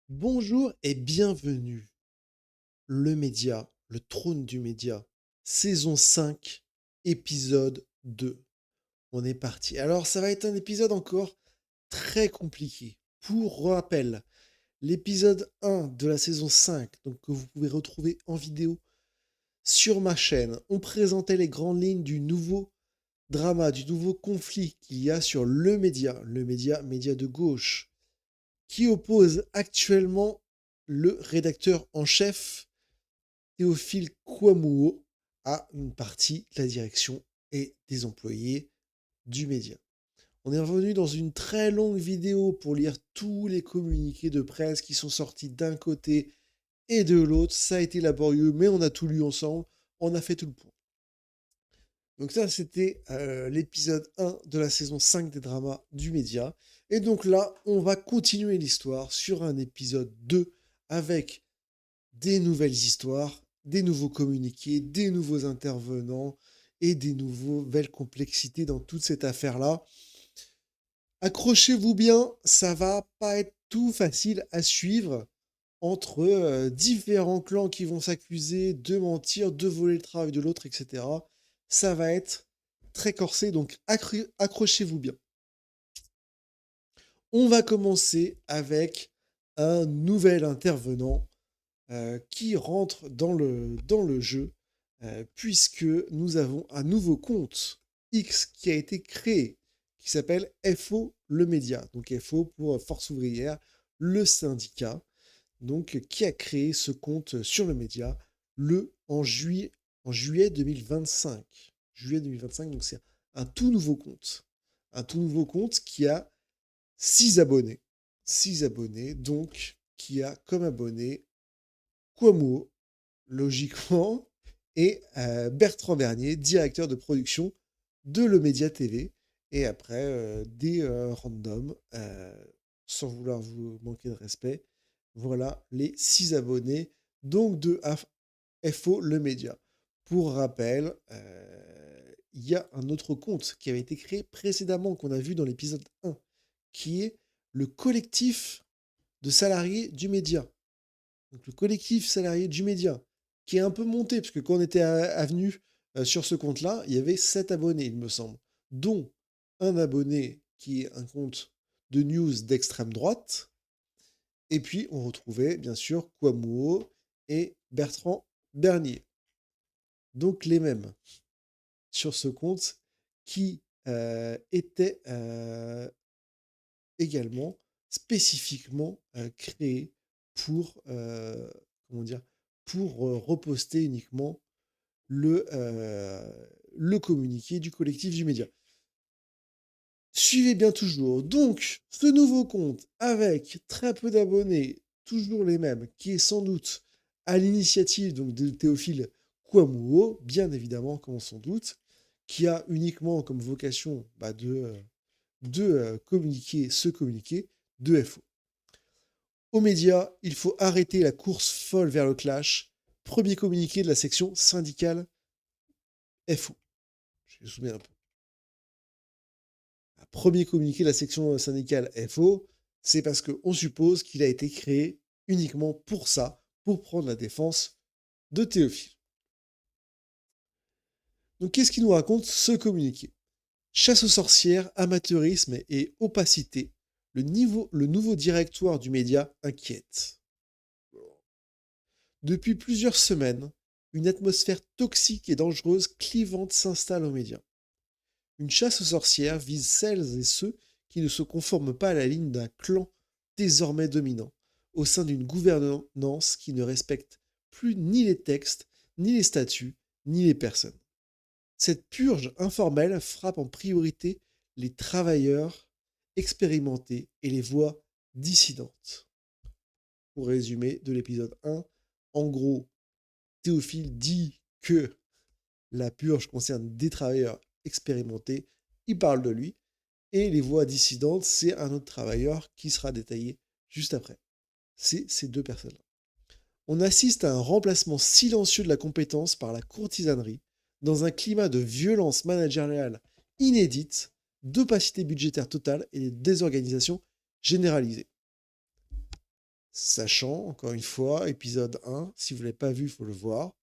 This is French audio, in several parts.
Bonjour et bienvenue. Le média, le trône du média, saison 5, épisode 2. On est parti. Alors ça va être un épisode encore très compliqué. Pour rappel, l'épisode 1 de la saison 5, donc que vous pouvez retrouver en vidéo sur ma chaîne, on présentait les grandes lignes du nouveau drama, du nouveau conflit qu'il y a sur le média de gauche, qui oppose actuellement le rédacteur en chef Théophile Kouamouo à une partie de la direction et des employés du média. On est revenu dans une très longue vidéo pour lire tous les communiqués de presse qui sont sortis d'un côté et de l'autre. Ça a été laborieux, mais on a tout lu ensemble. On a fait tout le point. Donc ça, c'était l'épisode 1 de la saison 5 des dramas du média. Et donc là, on va continuer l'histoire sur un épisode 2 avec des nouvelles histoires, des nouveaux communiqués, des nouveaux intervenants et des nouvelles complexités dans toute cette affaire-là. Accrochez-vous bien, ça va pas être tout facile à suivre entre différents clans qui vont s'accuser de mentir, de voler le travail de l'autre, etc. Ça va être très corsé, donc accrochez-vous bien. On va commencer avec un nouvel intervenant qui rentre dans le jeu, puisque nous avons un nouveau compte X qui a été créé, qui s'appelle FO le média. Donc FO pour Force ouvrière, le syndicat, donc qui a créé ce compte sur le média en juillet 2025. Juillet 2025, donc c'est un tout nouveau compte. Un tout nouveau compte qui a 6 abonnés. 6 abonnés, donc qui a comme abonné Kouamouo, logiquement, et Bertrand Bernier, directeur de production de Le Média TV. Et après, des randoms, sans vouloir vous manquer de respect, voilà les 6 abonnés donc de FO Le Média. Pour rappel, il y a un autre compte qui avait été créé précédemment, qu'on a vu dans l'épisode 1, qui est le collectif de salariés du média. Donc le collectif salarié du média, qui est un peu monté, parce que quand on était venu sur ce compte-là, il y avait 7 abonnés, il me semble, dont un abonné qui est un compte de news d'extrême droite, et puis on retrouvait bien sûr Kouamouo et Bertrand Bernier. Donc les mêmes sur ce compte qui était également spécifiquement créé pour, comment dire, pour reposter uniquement le communiqué du collectif du média. Suivez bien toujours. Donc, ce nouveau compte avec très peu d'abonnés, toujours les mêmes, qui est sans doute à l'initiative donc de Théophile Kouamouo, bien évidemment, comme on s'en doute, qui a uniquement comme vocation de communiquer ce communiqué de FO. Aux médias, il faut arrêter la course folle vers le clash. Premier communiqué de la section syndicale FO. Je me souviens un peu. Premier communiqué de la section syndicale FO, c'est parce qu'on suppose qu'il a été créé uniquement pour ça, pour prendre la défense de Théophile. Donc qu'est-ce qu'il nous raconte ce communiqué? Chasse aux sorcières, amateurisme et opacité. Le nouveau directoire du média inquiète. Depuis plusieurs semaines, une atmosphère toxique et dangereuse clivante s'installe aux médias. Une chasse aux sorcières vise celles et ceux qui ne se conforment pas à la ligne d'un clan désormais dominant, au sein d'une gouvernance qui ne respecte plus ni les textes, ni les statuts, ni les personnes. Cette purge informelle frappe en priorité les travailleurs expérimentés et les voix dissidentes. Pour résumer de l'épisode 1, en gros, Théophile dit que la purge concerne des travailleurs expérimentés, il parle de lui, et les voix dissidentes, c'est un autre travailleur qui sera détaillé juste après. C'est ces deux personnes-là. On assiste à un remplacement silencieux de la compétence par la courtisanerie, dans un climat de violence managériale inédite, d'opacité budgétaire totale et de désorganisation généralisée. Sachant, encore une fois, épisode 1, si vous ne l'avez pas vu, il faut le voir,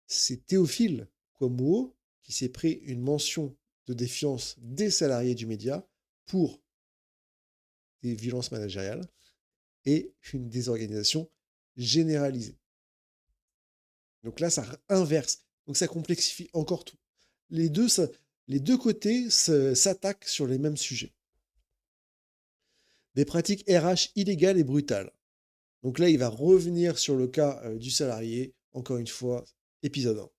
c'est Théophile Kouamouo qui s'est pris une mention de défiance des salariés du média pour des violences managériales et une désorganisation généralisée. Donc là, ça inverse. Donc ça complexifie encore tout. Les deux côtés s'attaquent sur les mêmes sujets. Des pratiques RH illégales et brutales. Donc là, il va revenir sur le cas du salarié, encore une fois, épisode 1.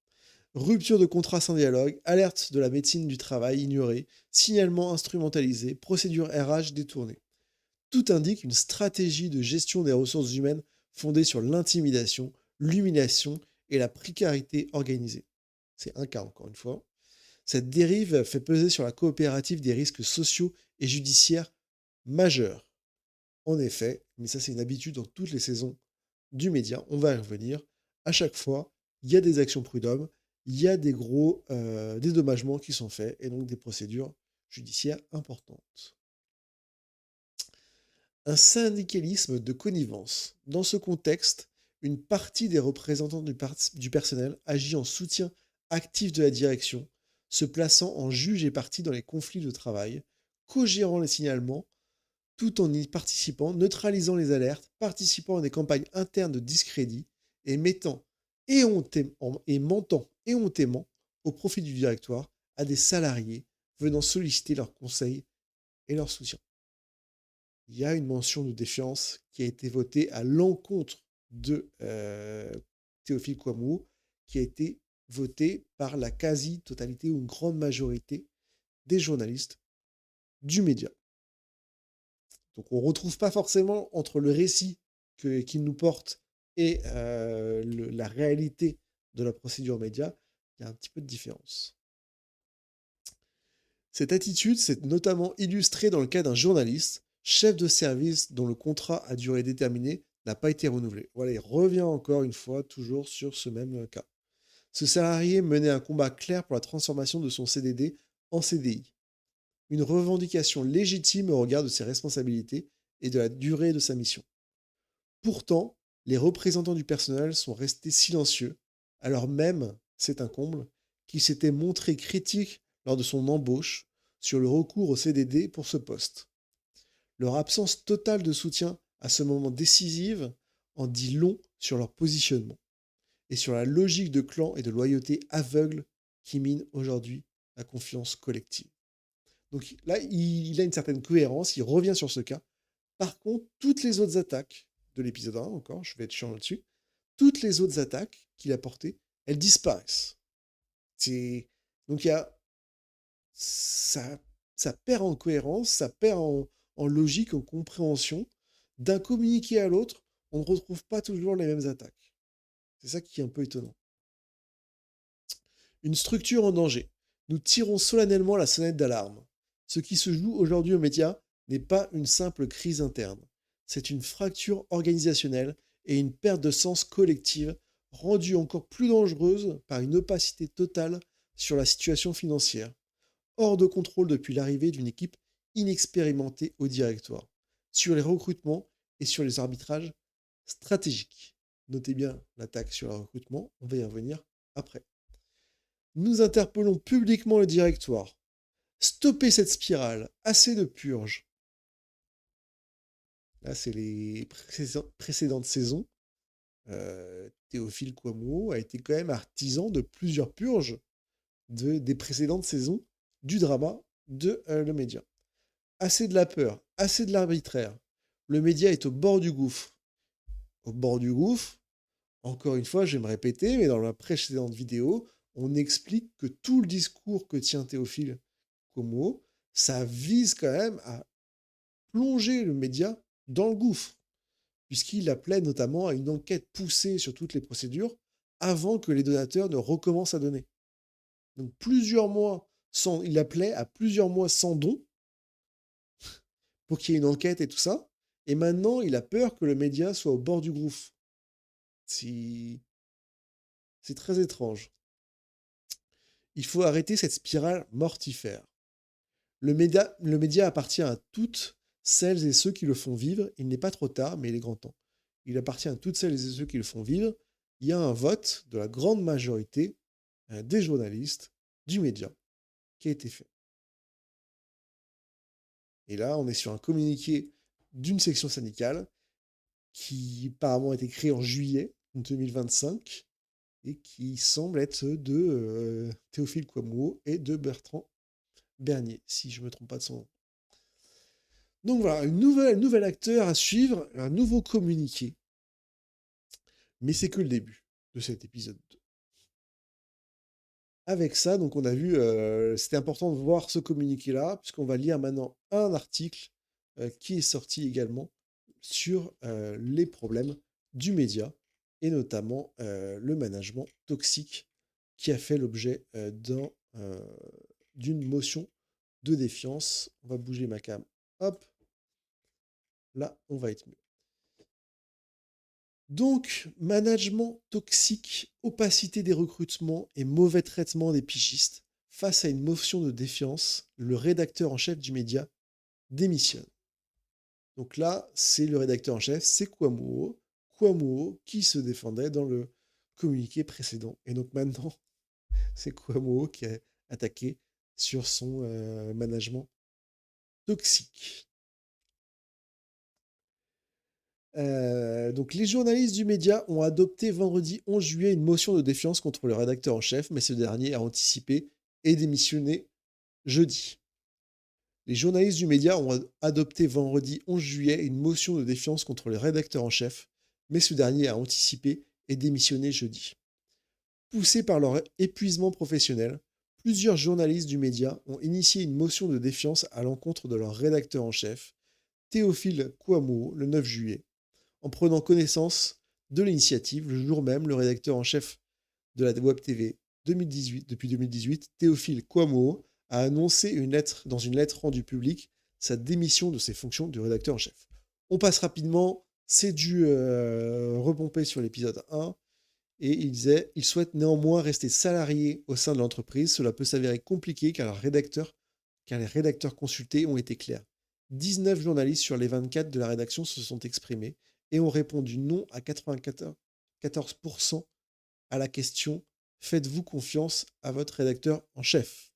Rupture de contrat sans dialogue, alerte de la médecine du travail ignorée, signalement instrumentalisé, procédure RH détournée. Tout indique une stratégie de gestion des ressources humaines fondée sur l'intimidation, l'humiliation et la précarité organisée. C'est un cas, encore une fois. Cette dérive fait peser sur la coopérative des risques sociaux et judiciaires majeurs. En effet, mais ça c'est une habitude dans toutes les saisons du média, on va y revenir, à chaque fois, il y a des actions prud'hommes, il y a des gros dédommagements qui sont faits et donc des procédures judiciaires importantes. Un syndicalisme de connivence. Dans ce contexte, une partie des représentants du personnel agit en soutien actif de la direction, se plaçant en juge et partie dans les conflits de travail, co-gérant les signalements, tout en y participant, neutralisant les alertes, participant à des campagnes internes de discrédit et mentant éhontément au profit du directoire à des salariés venant solliciter leurs conseils et leur soutien. Il y a une mention de défiance qui a été votée à l'encontre de Théophile Kouamouo, qui a été votée par la quasi-totalité ou une grande majorité des journalistes du média. Donc on ne retrouve pas forcément entre le récit qu'il nous porte et la réalité de la procédure média, il y a un petit peu de différence. Cette attitude s'est notamment illustrée dans le cas d'un journaliste, chef de service dont le contrat à durée déterminée n'a pas été renouvelé. Voilà, il revient encore une fois toujours sur ce même cas. Ce salarié menait un combat clair pour la transformation de son CDD en CDI. Une revendication légitime au regard de ses responsabilités et de la durée de sa mission. Pourtant, les représentants du personnel sont restés silencieux, alors même, c'est un comble, qu'ils s'étaient montrés critiques lors de son embauche sur le recours au CDD pour ce poste. Leur absence totale de soutien à ce moment décisif en dit long sur leur positionnement et sur la logique de clan et de loyauté aveugle qui mine aujourd'hui la confiance collective. Donc là, il a une certaine cohérence, il revient sur ce cas. Par contre, toutes les autres attaques de l'épisode 1, encore, je vais être chiant là-dessus, toutes les autres attaques qu'il a portées, elles disparaissent. Donc il y a... Ça perd en cohérence, ça perd en logique, en compréhension. D'un communiqué à l'autre, on ne retrouve pas toujours les mêmes attaques. C'est ça qui est un peu étonnant. Une structure en danger. Nous tirons solennellement la sonnette d'alarme. Ce qui se joue aujourd'hui aux médias n'est pas une simple crise interne. C'est une fracture organisationnelle et une perte de sens collective rendue encore plus dangereuse par une opacité totale sur la situation financière, hors de contrôle depuis l'arrivée d'une équipe inexpérimentée au directoire, sur les recrutements et sur les arbitrages stratégiques. Notez bien l'attaque sur le recrutement, on va y revenir après. Nous interpellons publiquement le directoire. Stoppez cette spirale, assez de purges. Là, c'est les précédentes saisons. Théophile Kouamouo a été quand même artisan de plusieurs purges des précédentes saisons du drama de le média. Assez de la peur, assez de l'arbitraire. Le média est au bord du gouffre. Au bord du gouffre, encore une fois, je vais me répéter, mais dans la précédente vidéo, on explique que tout le discours que tient Théophile Kouamouo, ça vise quand même à plonger le média dans le gouffre, puisqu'il appelait notamment à une enquête poussée sur toutes les procédures avant que les donateurs ne recommencent à donner. Donc il appelait à plusieurs mois sans don pour qu'il y ait une enquête et tout ça. Et maintenant, il a peur que le média soit au bord du gouffre. C'est très étrange. Il faut arrêter cette spirale mortifère. Le média appartient à toutes celles et ceux qui le font vivre. Il n'est pas trop tard, mais il est grand temps. Il appartient à toutes celles et ceux qui le font vivre. Il y a un vote de la grande majorité des journalistes, du média, qui a été fait. Et là, on est sur un communiqué d'une section syndicale qui apparemment a été créée en juillet 2025 et qui semble être de Théophile Kouamouo et de Bertrand Bernier, si je ne me trompe pas de son nom. Donc voilà, un nouvel acteur à suivre, un nouveau communiqué. Mais c'est que le début de cet épisode 2. Avec ça, donc on a vu, c'était important de voir ce communiqué-là, puisqu'on va lire maintenant un article qui est sorti également sur les problèmes du média, et notamment le management toxique qui a fait l'objet d'une motion de défiance. On va bouger ma cam. Hop, là, on va être mieux. Donc, management toxique, opacité des recrutements et mauvais traitement des pigistes. Face à une motion de défiance, le rédacteur en chef du média démissionne. Donc là, c'est le rédacteur en chef, c'est Kouamouo. Kouamouo qui se défendait dans le communiqué précédent. Et donc maintenant, c'est Kouamouo qui est attaqué sur son management toxique. Donc les journalistes du média ont adopté vendredi 11 juillet une motion de défiance contre le rédacteur en chef, mais ce dernier a anticipé et démissionné jeudi. Les journalistes du média ont adopté vendredi 11 juillet une motion de défiance contre le rédacteur en chef, mais ce dernier a anticipé et démissionné jeudi. Poussés par leur épuisement professionnel, plusieurs journalistes du média ont initié une motion de défiance à l'encontre de leur rédacteur en chef, Théophile Kouamouo, le 9 juillet. En prenant connaissance de l'initiative, le jour même, le rédacteur en chef de la Web TV depuis 2018, Théophile Kouamouo, a annoncé dans une lettre rendue publique sa démission de ses fonctions de rédacteur en chef. On passe rapidement, c'est dû repomper sur l'épisode 1, et il disait « Il souhaite néanmoins rester salarié au sein de l'entreprise. Cela peut s'avérer compliqué car les rédacteurs consultés ont été clairs. 19 journalistes sur les 24 de la rédaction se sont exprimés et ont répondu non à 94% à la question « Faites-vous confiance à votre rédacteur en chef ?»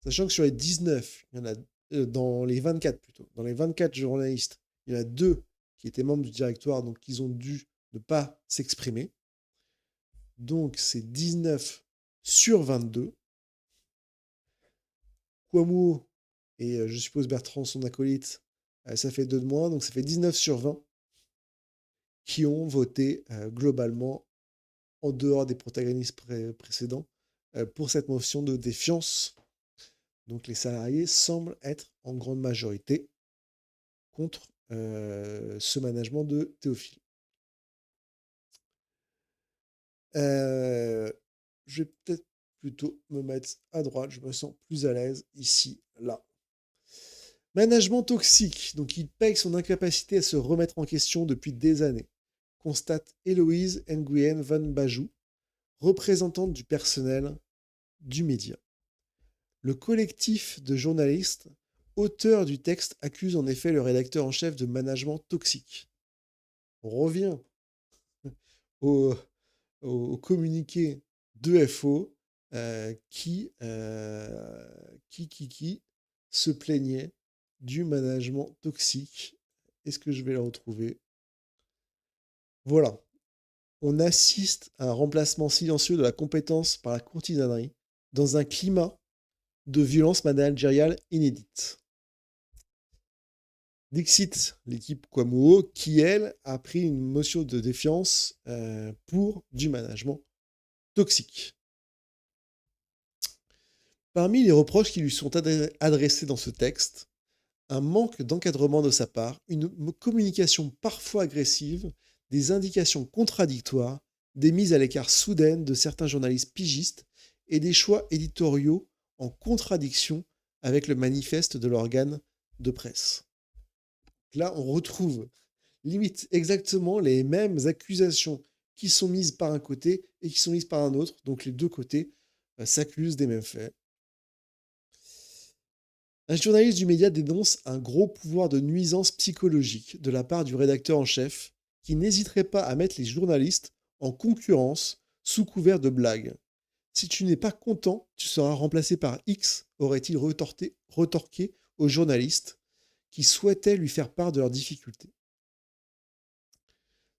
Sachant que sur les 19, il y en a dans les 24 plutôt, dans les 24 journalistes, il y en a 2 qui étaient membres du directoire, donc ils ont dû ne pas s'exprimer. Donc c'est 19 sur 22. Kouamouo et je suppose Bertrand, son acolyte, ça fait 2 de moins, donc ça fait 19 sur 20 qui ont voté globalement en dehors des protagonistes précédents pour cette motion de défiance. Donc les salariés semblent être en grande majorité contre ce management de Théophile. Je vais peut-être plutôt me mettre à droite, je me sens plus à l'aise ici, là. Management toxique, donc il paye son incapacité à se remettre en question depuis des années, constate Héloïse Nguyen Van Bajou, représentante du personnel du média. Le collectif de journalistes, auteur du texte, accuse en effet le rédacteur en chef de management toxique. On revient au communiqué de FO qui se plaignait du management toxique. Est-ce que je vais le retrouver? Voilà. On assiste à un remplacement silencieux de la compétence par la courtisanerie dans un climat de violence managériale inédite. Dixit, l'équipe Kouamouo, qui, elle, a pris une motion de défiance pour du management toxique. Parmi les reproches qui lui sont adressés dans ce texte, un manque d'encadrement de sa part, une communication parfois agressive, des indications contradictoires, des mises à l'écart soudaines de certains journalistes pigistes et des choix éditoriaux en contradiction avec le manifeste de l'organe de presse. Là, on retrouve limite exactement les mêmes accusations qui sont mises par un côté et qui sont mises par un autre. Donc les deux côtés s'accusent des mêmes faits. Un journaliste du média dénonce un gros pouvoir de nuisance psychologique de la part du rédacteur en chef, qui n'hésiterait pas à mettre les journalistes en concurrence sous couvert de blagues. Si tu n'es pas content, tu seras remplacé par X, aurait-il retorqué aux journalistes qui souhaitaient lui faire part de leurs difficultés.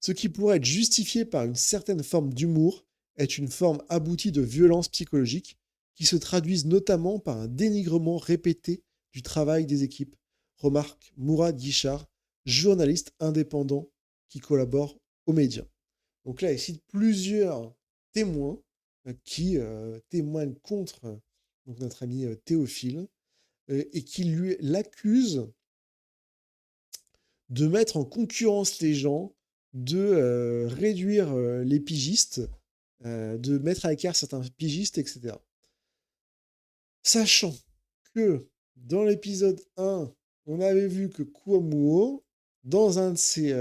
Ce qui pourrait être justifié par une certaine forme d'humour est une forme aboutie de violence psychologique qui se traduisent notamment par un dénigrement répété du travail des équipes, remarque Mourad Guichard, journaliste indépendant qui collabore aux médias. Donc là, il cite plusieurs témoins qui témoignent contre donc notre ami Théophile et qui l'accusent de mettre en concurrence les gens, de réduire les pigistes, de mettre à l'écart certains pigistes, etc. Sachant que dans l'épisode 1, on avait vu que Kouamouo, dans un de ses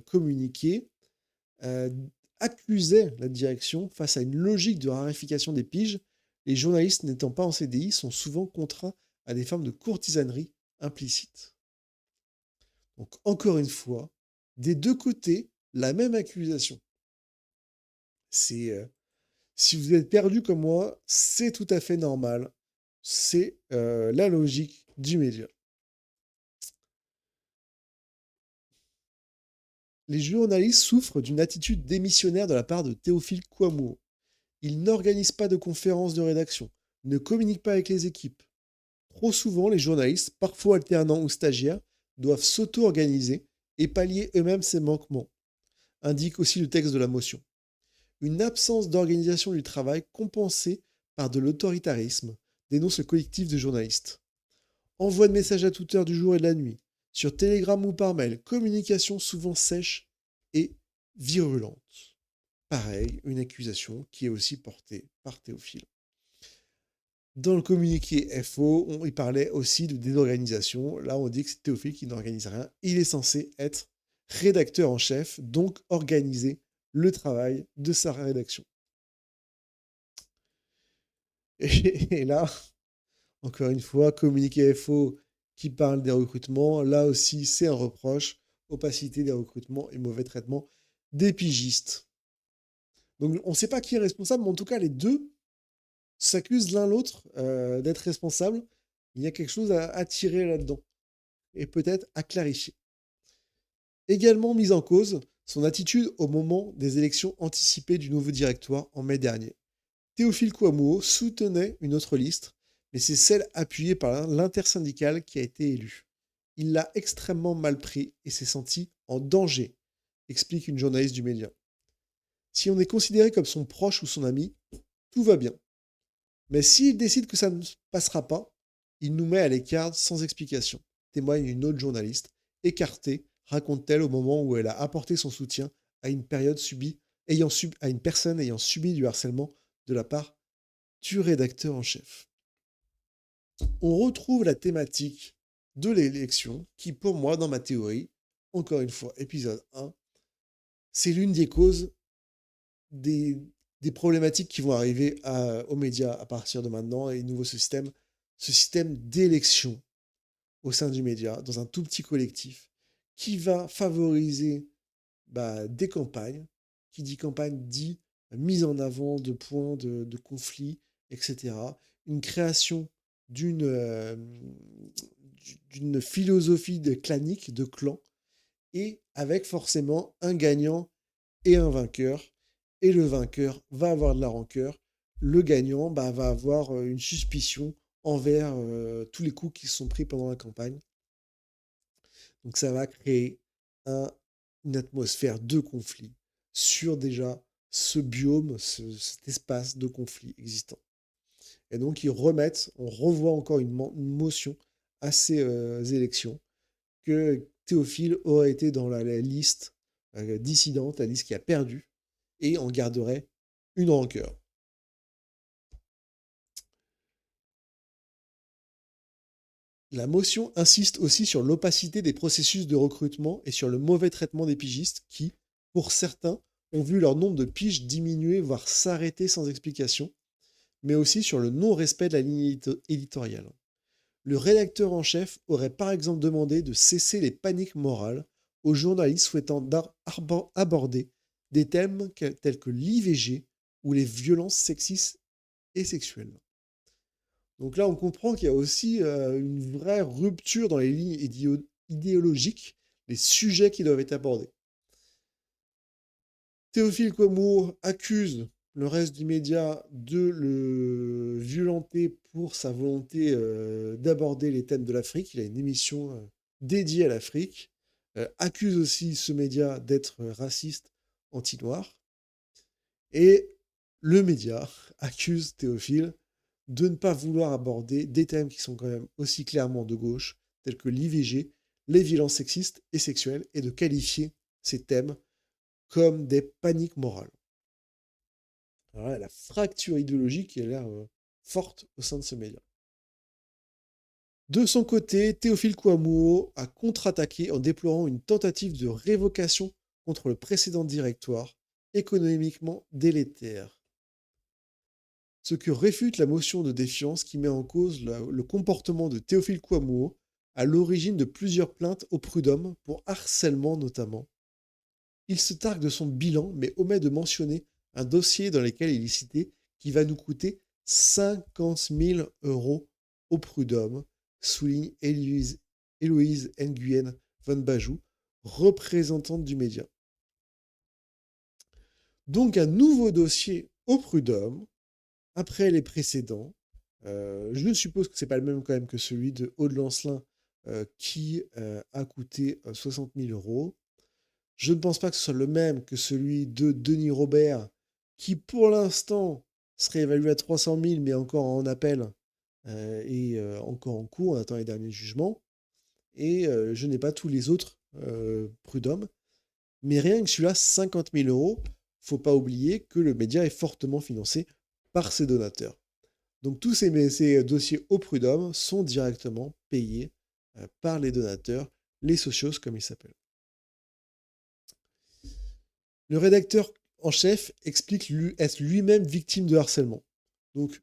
communiqués, accusait la direction face à une logique de raréfaction des piges. Les journalistes n'étant pas en CDI sont souvent contraints à des formes de courtisanerie implicite. Donc encore une fois, des deux côtés, la même accusation. C'est si vous êtes perdu comme moi, c'est tout à fait normal. C'est la logique du média. Les journalistes souffrent d'une attitude démissionnaire de la part de Théophile Kouamouo. Il n'organise pas de conférences de rédaction, ne communique pas avec les équipes. Trop souvent, les journalistes, parfois alternants ou stagiaires, doivent s'auto-organiser et pallier eux-mêmes ces manquements, indique aussi le texte de la motion. Une absence d'organisation du travail compensée par de l'autoritarisme, dénonce le collectif de journalistes. Envoi de messages à toute heure du jour et de la nuit, sur Telegram ou par mail, communication souvent sèche et virulente. Pareil, une accusation qui est aussi portée par Théophile. Dans le communiqué FO, il parlait aussi de désorganisation. Là, on dit que c'est Théophile qui n'organise rien. Il est censé être rédacteur en chef, donc organiser le travail de sa rédaction. Et là, encore une fois, communiqué FO qui parle des recrutements. Là aussi, c'est un reproche. Opacité des recrutements et mauvais traitement des pigistes. Donc, on ne sait pas qui est responsable, mais en tout cas, les deux s'accusent l'un l'autre d'être responsables. Il y a quelque chose à tirer là-dedans et peut-être à clarifier. Également mise en cause, son attitude au moment des élections anticipées du nouveau directoire en mai dernier. Théophile Kouamouo soutenait une autre liste, mais c'est celle appuyée par l'intersyndicale qui a été élue. Il l'a extrêmement mal pris et s'est senti en danger, explique une journaliste du média. Si on est considéré comme son proche ou son ami, tout va bien. Mais s'il décide que ça ne passera pas, il nous met à l'écart sans explication, témoigne une autre journaliste, écartée, raconte-t-elle au moment où elle a apporté son soutien à une personne ayant subi du harcèlement de la part du rédacteur en chef. On retrouve la thématique de l'élection qui, pour moi, dans ma théorie, encore une fois, épisode 1, c'est l'une des causes des problématiques qui vont arriver aux médias à partir de maintenant et nouveau ce système d'élection au sein du média, dans un tout petit collectif, qui va favoriser des campagnes. Qui dit campagne dit mise en avant de points de conflits, etc. Une création d'une philosophie de clanique, de clan, et avec forcément un gagnant et un vainqueur. Et le vainqueur va avoir de la rancœur. Le gagnant va avoir une suspicion envers tous les coups qui se sont pris pendant la campagne. Donc ça va créer une atmosphère de conflit sur déjà ce biome, cet espace de conflit existant. Et donc on revoit encore une motion à ces élections que Théophile aurait été dans la liste dissidente, la liste qui a perdu, et en garderait une rancœur. La motion insiste aussi sur l'opacité des processus de recrutement et sur le mauvais traitement des pigistes qui, pour certains, ont vu leur nombre de piges diminuer, voire s'arrêter sans explication, mais aussi sur le non-respect de la ligne éditoriale. Le rédacteur en chef aurait par exemple demandé de cesser les paniques morales aux journalistes souhaitant aborder des thèmes tels que l'IVG ou les violences sexistes et sexuelles. Donc là, on comprend qu'il y a aussi une vraie rupture dans les lignes idéologiques, les sujets qui doivent être abordés. Théophile Kouamouo accuse le reste du média de le violenter pour sa volonté d'aborder les thèmes de l'Afrique. Il a une émission dédiée à l'Afrique. Accuse aussi ce média d'être raciste, anti-noir. Et le média accuse Théophile de ne pas vouloir aborder des thèmes qui sont quand même aussi clairement de gauche, tels que l'IVG, les violences sexistes et sexuelles, et de qualifier ces thèmes comme des paniques morales. Alors là, la fracture idéologique a l'air forte au sein de ce média. De son côté, Théophile Kouamouo a contre-attaqué en déplorant une tentative de révocation contre le précédent directoire, économiquement délétère. Ce que réfute la motion de défiance qui met en cause le comportement de Théophile Kouamouo, à l'origine de plusieurs plaintes au prud'homme pour harcèlement notamment. Il se targue de son bilan, mais omet de mentionner un dossier dans lequel il est cité qui va nous coûter 50 000 euros au prud'homme, souligne Héloïse Nguyen Van Bajou, représentante du média. Donc un nouveau dossier au prud'homme, après les précédents. Je suppose que ce n'est pas le même quand même que celui de Aude Lancelin qui a coûté 60 000 euros. Je ne pense pas que ce soit le même que celui de Denis Robert, qui pour l'instant serait évalué à 300 000, mais encore en appel et encore en cours, on attend les derniers jugements. Et je n'ai pas tous les autres prud'hommes. Mais rien que celui-là, 50 000 euros, faut pas oublier que le média est fortement financé par ses donateurs. Donc tous ces dossiers au prud'homme sont directement payés par les donateurs, les socios comme ils s'appellent. Le rédacteur en chef explique être lui-même victime de harcèlement. Donc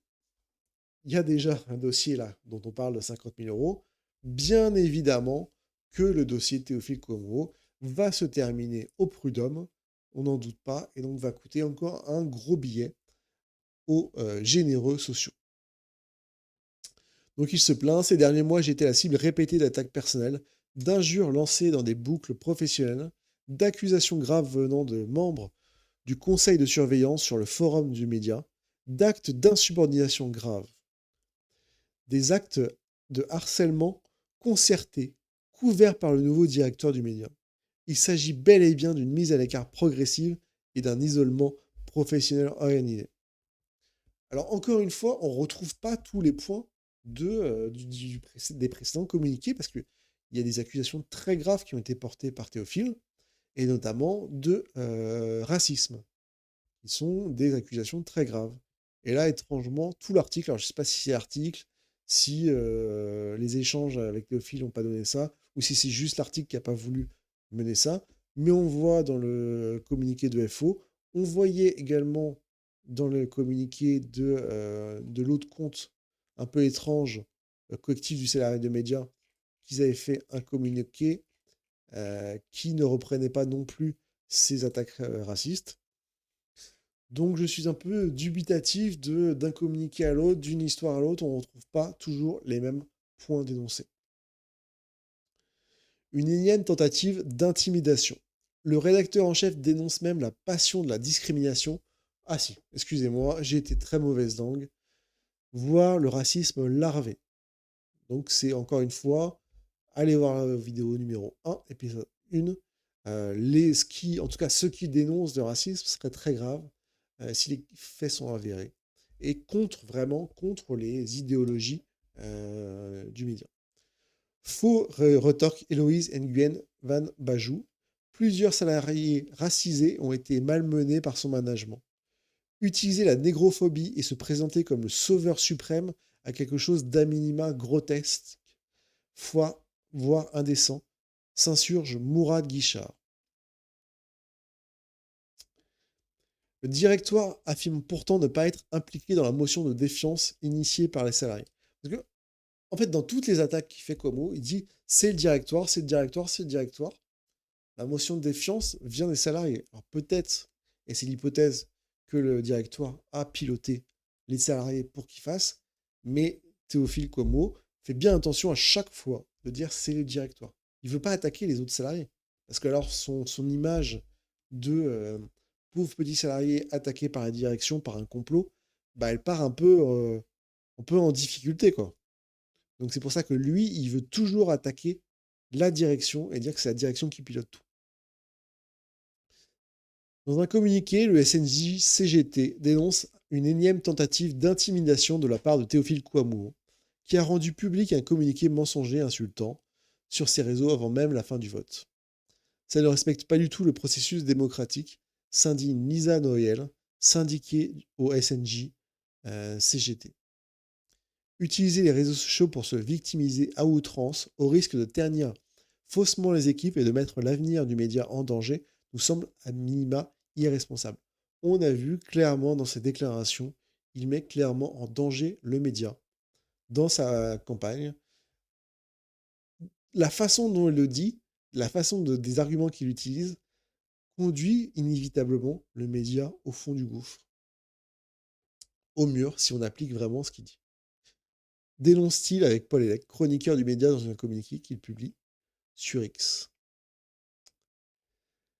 il y a déjà un dossier là dont on parle de 50 000 euros. Bien évidemment que le dossier de Théophile Kouamouo va se terminer au prud'homme, on n'en doute pas, et donc va coûter encore un gros billet aux généreux sociaux. Donc il se plaint, ces derniers mois j'ai été la cible répétée d'attaques personnelles, d'injures lancées dans des boucles professionnelles, d'accusations graves venant de membres du conseil de surveillance sur le forum du média, d'actes d'insubordination graves. Des actes de harcèlement concertés, couverts par le nouveau directeur du média. Il s'agit bel et bien d'une mise à l'écart progressive et d'un isolement professionnel organisé. Alors encore une fois, on ne retrouve pas tous les points des précédents communiqués parce qu'il y a des accusations très graves qui ont été portées par Théophile, et notamment de racisme, qui sont des accusations très graves. Et là, étrangement, tout l'article, alors je ne sais pas si c'est l'article, si les échanges avec Théophile n'ont pas donné ça, ou si c'est juste l'article qui n'a pas voulu mener ça, mais on voit dans le communiqué de FO, on voyait également dans le communiqué de l'autre compte un peu étrange, collectif du salarié de médias, qu'ils avaient fait un communiqué qui ne reprenait pas non plus ces attaques racistes. Donc je suis un peu dubitatif d'un communiqué à l'autre, d'une histoire à l'autre, on ne retrouve pas toujours les mêmes points dénoncés. Une énième tentative d'intimidation. Le rédacteur en chef dénonce même la passion de la discrimination. Ah si, excusez-moi, j'ai été très mauvaise langue. Voire le racisme larvé. Donc c'est encore une fois, allez voir la vidéo numéro 1, épisode 1. En tout cas ceux qui dénoncent le racisme, ce serait très grave si les faits sont avérés. Et vraiment contre les idéologies du média. Faux retorque Héloïse Nguyen Van Bajou. Plusieurs salariés racisés ont été malmenés par son management. Utiliser la négrophobie et se présenter comme le sauveur suprême a quelque chose d'à minima grotesque, voire indécent, s'insurge Mourad Guichard. Le directoire affirme pourtant ne pas être impliqué dans la motion de défiance initiée par les salariés. Parce que En fait, dans toutes les attaques qu'il fait Cuomo, il dit c'est le directoire, c'est le directoire, c'est le directoire. La motion de défiance vient des salariés. Alors peut-être, et c'est l'hypothèse, que le directoire a piloté les salariés pour qu'ils fassent, mais Théophile Cuomo fait bien attention à chaque fois de dire c'est le directoire. Il ne veut pas attaquer les autres salariés. Parce que alors son image de pauvre petit salarié attaqué par la direction, par un complot, bah, elle part un peu en difficulté, quoi. Donc c'est pour ça que lui, il veut toujours attaquer la direction et dire que c'est la direction qui pilote tout. Dans un communiqué, le SNJ-CGT dénonce une énième tentative d'intimidation de la part de Théophile Kouamouo, qui a rendu public un communiqué mensonger insultant sur ses réseaux avant même la fin du vote. Ça ne respecte pas du tout le processus démocratique, s'indigne Lisa Noël, syndiquée au SNJ-CGT. Utiliser les réseaux sociaux pour se victimiser à outrance, au risque de ternir faussement les équipes et de mettre l'avenir du média en danger, nous semble à minima irresponsable. On a vu clairement dans ses déclarations, il met clairement en danger le média dans sa campagne. La façon dont il le dit, des arguments qu'il utilise, conduit inévitablement le média au fond du gouffre, au mur, si on applique vraiment ce qu'il dit. Dénonce-t-il avec Paul Hellec, chroniqueur du média dans un communiqué qu'il publie sur X.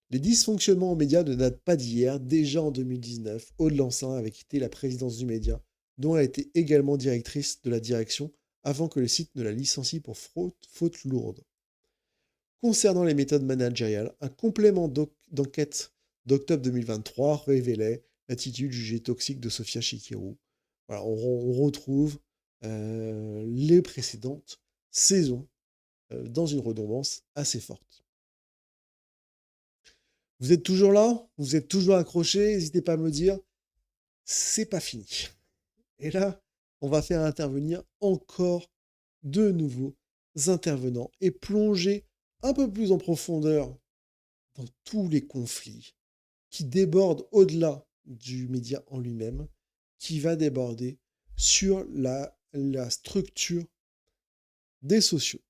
Les dysfonctionnements aux médias ne datent pas d'hier. Déjà en 2019, Aude Lancelin avait quitté la présidence du média, dont elle était également directrice de la direction, avant que le site ne la licencie pour faute lourde. Concernant les méthodes managériales, un complément d'enquête d'octobre 2023 révélait l'attitude jugée toxique de Sofia Chikirou. Voilà, on retrouve les précédentes saisons dans une redondance assez forte. Vous êtes toujours là? Vous êtes toujours accrochés? N'hésitez pas à me le dire. C'est pas fini. Et là, on va faire intervenir encore de nouveaux intervenants et plonger un peu plus en profondeur dans tous les conflits qui débordent au-delà du média en lui-même, qui va déborder sur la structure des sociaux.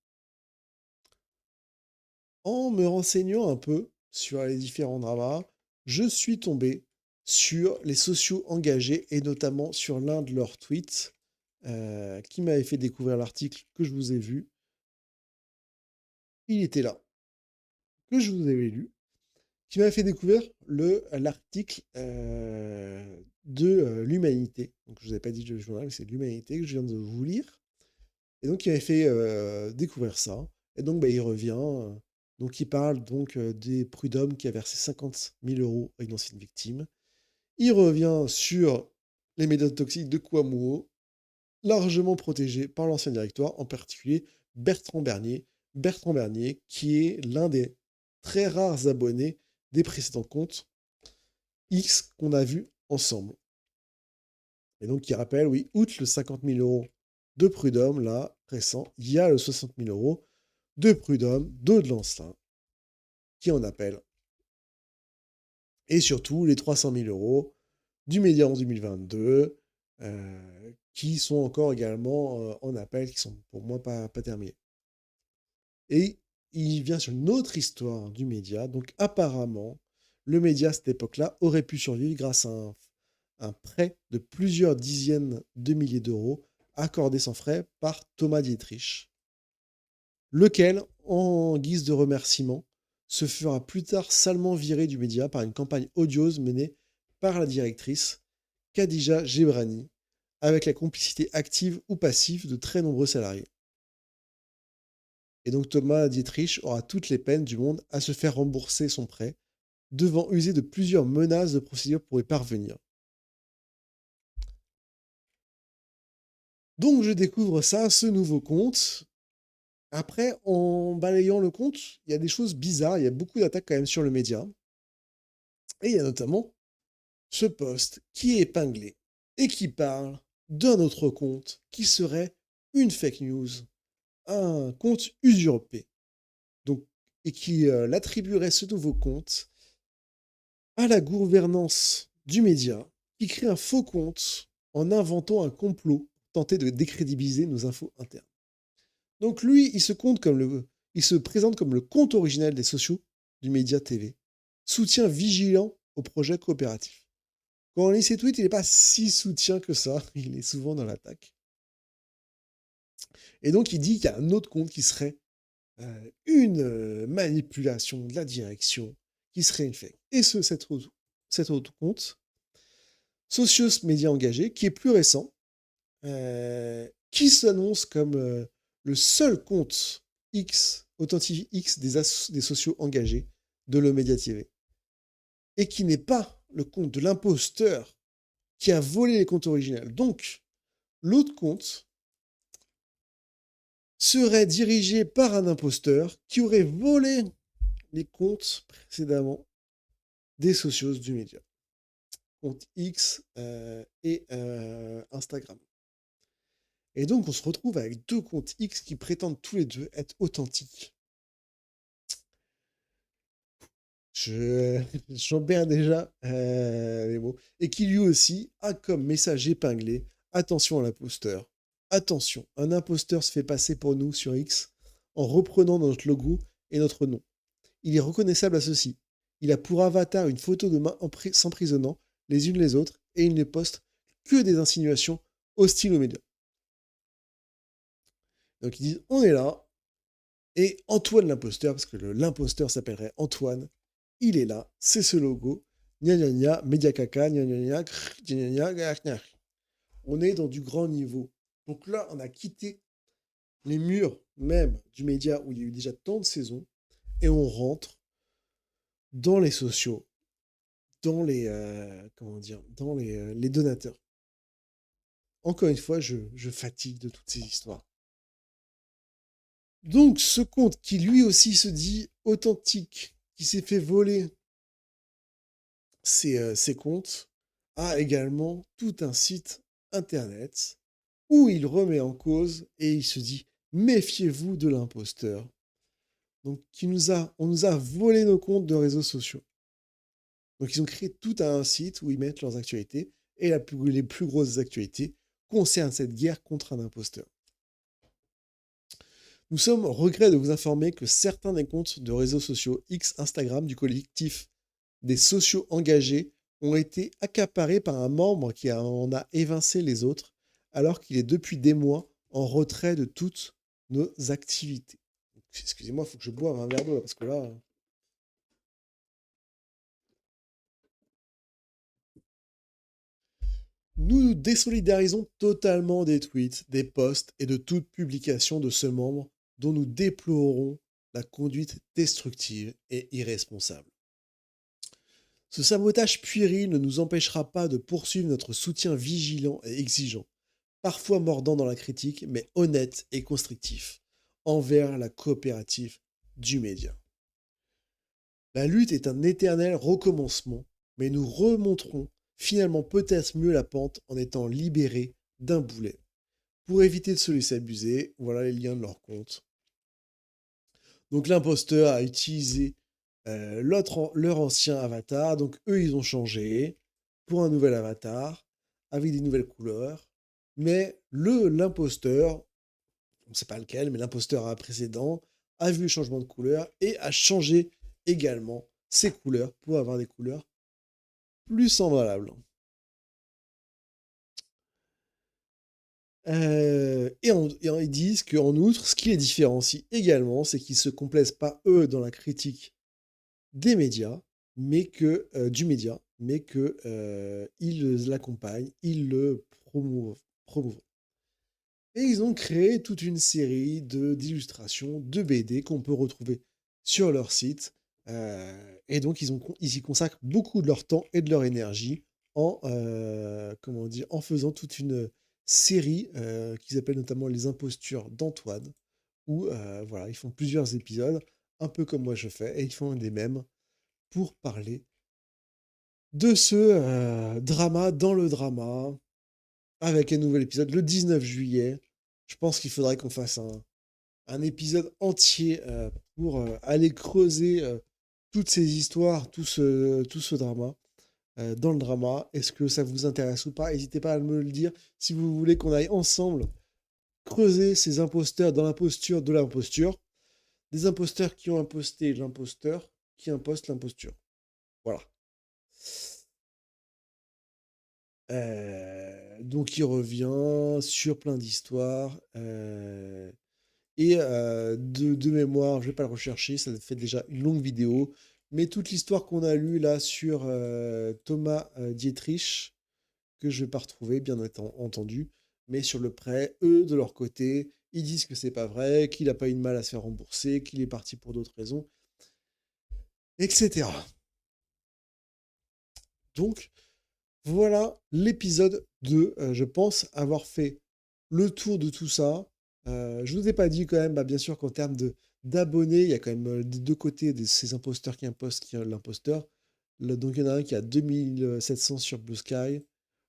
En me renseignant un peu sur les différents dramas, je suis tombé sur les sociaux engagés et notamment sur l'un de leurs tweets qui m'avait fait découvrir l'article que je vous ai vu. Il était là, que je vous avais lu, qui m'avait fait découvrir l'article de l'Humanité. Donc je ne vous avais pas dit le journal, mais c'est l'Humanité que je viens de vous lire. Et donc il m'avait fait découvrir ça. Et donc bah, il revient. Donc il parle donc des prud'hommes qui a versé 50 000 euros à une ancienne victime. Il revient sur les méthodes toxiques de Kouamouo, largement protégé par l'ancien directoire, en particulier Bertrand Bernier. Bertrand Bernier, qui est l'un des très rares abonnés des précédents comptes X qu'on a vus ensemble. Et donc, qui rappelle, oui, outre le 50 000 euros de prud'homme, là, récent, il y a le 60 000 euros de prud'homme d'Aude Lancelin, qui en appelle. Et surtout, les 300 000 euros du Média en 2022, qui sont encore également en appel, qui sont pour moi pas terminés. Et il vient sur une autre histoire du média. Donc apparemment, le média à cette époque-là aurait pu survivre grâce à un prêt de plusieurs dizaines de milliers d'euros accordé sans frais par Thomas Dietrich, lequel, en guise de remerciement, se fera plus tard salement virer du média par une campagne odieuse menée par la directrice Khadija Gebrani, avec la complicité active ou passive de très nombreux salariés. Et donc Thomas Dietrich aura toutes les peines du monde à se faire rembourser son prêt, devant user de plusieurs menaces de procédure pour y parvenir. Donc je découvre ça, ce nouveau compte. Après, en balayant le compte, il y a des choses bizarres, il y a beaucoup d'attaques quand même sur le média. Et il y a notamment ce post qui est épinglé et qui parle d'un autre compte qui serait une fake news, un compte usurpé. Donc, et qui l'attribuerait ce nouveau compte à la gouvernance du média, qui crée un faux compte en inventant un complot pour tenter de décrédibiliser nos infos internes. Donc lui, il se présente comme le compte original des sociaux du média TV, soutien vigilant au projet coopératif. Quand on lit ses tweets, il n'est pas si soutien que ça, il est souvent dans l'attaque. Et donc il dit qu'il y a un autre compte qui serait une manipulation de la direction, qui serait une fake. Et cet autre compte, Socios Média Engagé, qui est plus récent, qui s'annonce comme le seul compte X, authentique X des sociaux engagés de Le Média TV. Et qui n'est pas le compte de l'imposteur qui a volé les comptes originaux. Donc, l'autre compte serait dirigé par un imposteur qui aurait volé les comptes précédemment des socios du média. Compte X et Instagram. Et donc, on se retrouve avec deux comptes X qui prétendent tous les deux être authentiques. J'en perds déjà les mots. Et qui lui aussi a comme message épinglé: attention à l'imposteur. Attention, un imposteur se fait passer pour nous sur X en reprenant notre logo et notre nom. Il est reconnaissable à ceci. Il a pour avatar une photo de main s'emprisonnant les unes les autres et il ne poste que des insinuations hostiles aux médias. Donc ils disent on est là et Antoine l'imposteur, parce que l'imposteur s'appellerait Antoine, il est là, c'est ce logo, gna gna gna, média caca, gna gna gna, gna gna. On est dans du grand niveau. Donc là, on a quitté les murs même du média où il y a eu déjà tant de saisons et on rentre dans les sociaux, dans les les donateurs. Encore une fois, je fatigue de toutes ces histoires. Donc ce compte qui lui aussi se dit authentique, qui s'est fait voler ses comptes, a également tout un site internet où il remet en cause et il se dit méfiez-vous de l'imposteur. Donc on nous a volé nos comptes de réseaux sociaux. Donc ils ont créé tout un site où ils mettent leurs actualités et les plus grosses actualités concernent cette guerre contre un imposteur. Nous sommes au regret de vous informer que certains des comptes de réseaux sociaux X, Instagram du collectif des sociaux engagés ont été accaparés par un membre qui en a évincé les autres, alors qu'il est depuis des mois en retrait de toutes nos activités. Excusez-moi, il faut que je boive un verre d'eau, parce que là... Nous nous désolidarisons totalement des tweets, des posts et de toute publication de ce membre dont nous déplorons la conduite destructive et irresponsable. Ce sabotage puéril ne nous empêchera pas de poursuivre notre soutien vigilant et exigeant, parfois mordant dans la critique, mais honnête et constructif, envers la coopérative du média. La lutte est un éternel recommencement, mais nous remonterons finalement peut-être mieux la pente en étant libérés d'un boulet. Pour éviter de se laisser abuser, voilà les liens de leur compte. Donc l'imposteur a utilisé leur ancien avatar, donc eux ils ont changé pour un nouvel avatar avec des nouvelles couleurs, mais l'imposteur, on ne sait pas lequel, mais l'imposteur précédent a vu le changement de couleur et a changé également ses couleurs pour avoir des couleurs plus semblables. Ils disent qu'en outre, ce qui les différencie également, c'est qu'ils ne se complaisent pas, eux, dans la critique des médias, du média, mais qu'ils l'accompagnent, ils le promouvent. Et ils ont créé toute une série d'illustrations, de BD qu'on peut retrouver sur leur site. Et donc, ils y consacrent beaucoup de leur temps et de leur énergie en faisant toute une série qu'ils appellent notamment Les Impostures d'Antoine, où voilà, ils font plusieurs épisodes, un peu comme moi je fais, et ils font des mèmes pour parler de ce drama dans le drama, avec un nouvel épisode le 19 juillet. Je pense qu'il faudrait qu'on fasse un épisode entier pour aller creuser toutes ces histoires, tout ce drama. Dans le drama, est-ce que ça vous intéresse ou pas? N'hésitez pas à me le dire si vous voulez qu'on aille ensemble creuser ces imposteurs dans l'imposture de l'imposture, des imposteurs qui ont imposté l'imposteur, qui imposte l'imposture. Voilà. Donc il revient sur plein d'histoires. Et de mémoire, je vais pas le rechercher, ça fait déjà une longue vidéo. Mais toute l'histoire qu'on a lue là sur Thomas Dietrich, que je vais pas retrouver, bien entendu. Mais sur le prêt, eux, de leur côté, ils disent que c'est pas vrai, qu'il a pas eu de mal à se faire rembourser, qu'il est parti pour d'autres raisons, etc. Donc, voilà l'épisode 2. Je pense avoir fait le tour de tout ça. Je ne vous ai pas dit quand même, bah, bien sûr qu'en termes d'abonnés, il y a quand même des deux côtés de ces imposteurs qui impostent qui l'imposteur. Donc il y en a un qui a 2700 sur Blue Sky,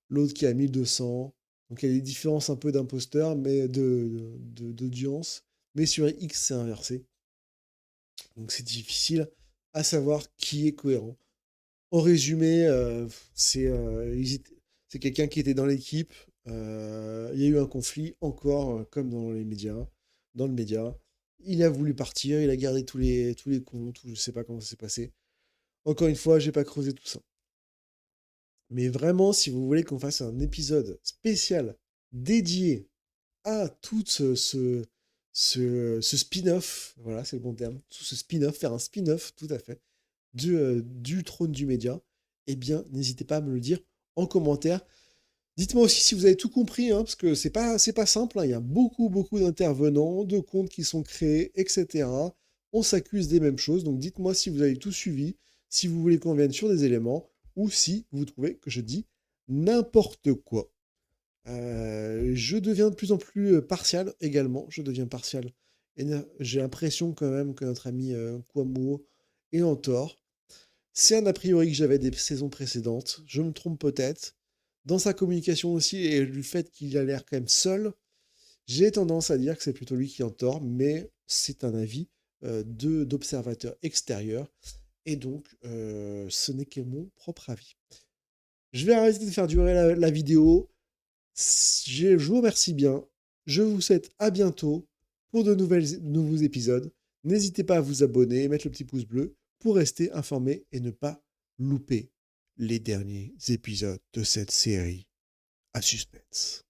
l'autre qui a 1200. Donc il y a des différences un peu d'imposteurs, mais d'audience. Mais sur X, c'est inversé. Donc c'est difficile à savoir qui est cohérent. En résumé, c'est quelqu'un qui était dans l'équipe. Il y a eu un conflit, encore comme dans les médias, dans le média. Il a voulu partir, il a gardé tous les comptes, ou je sais pas comment ça s'est passé. Encore une fois, j'ai pas creusé tout ça. Mais vraiment, si vous voulez qu'on fasse un épisode spécial dédié à tout ce spin-off, voilà, c'est le bon terme, tout ce spin-off, faire un spin-off, tout à fait, du trône du média, eh bien, n'hésitez pas à me le dire en commentaire. Dites-moi aussi si vous avez tout compris, hein, parce que c'est pas simple, hein, il y a beaucoup, beaucoup d'intervenants, de comptes qui sont créés, etc. On s'accuse des mêmes choses, donc dites-moi si vous avez tout suivi, si vous voulez qu'on vienne sur des éléments, ou si vous trouvez que je dis n'importe quoi. Je deviens de plus en plus partial également, je deviens partial. Et j'ai l'impression quand même que notre ami Kwamo est en tort. C'est un a priori que j'avais des saisons précédentes. Je me trompe peut-être. Dans sa communication aussi, et du fait qu'il a l'air quand même seul, j'ai tendance à dire que c'est plutôt lui qui est en tort, mais c'est un avis d'observateur extérieur. Et donc, ce n'est que mon propre avis. Je vais arrêter de faire durer la vidéo. Je vous remercie bien. Je vous souhaite à bientôt pour de nouveaux épisodes. N'hésitez pas à vous abonner et mettre le petit pouce bleu pour rester informé et ne pas louper les derniers épisodes de cette série à suspense.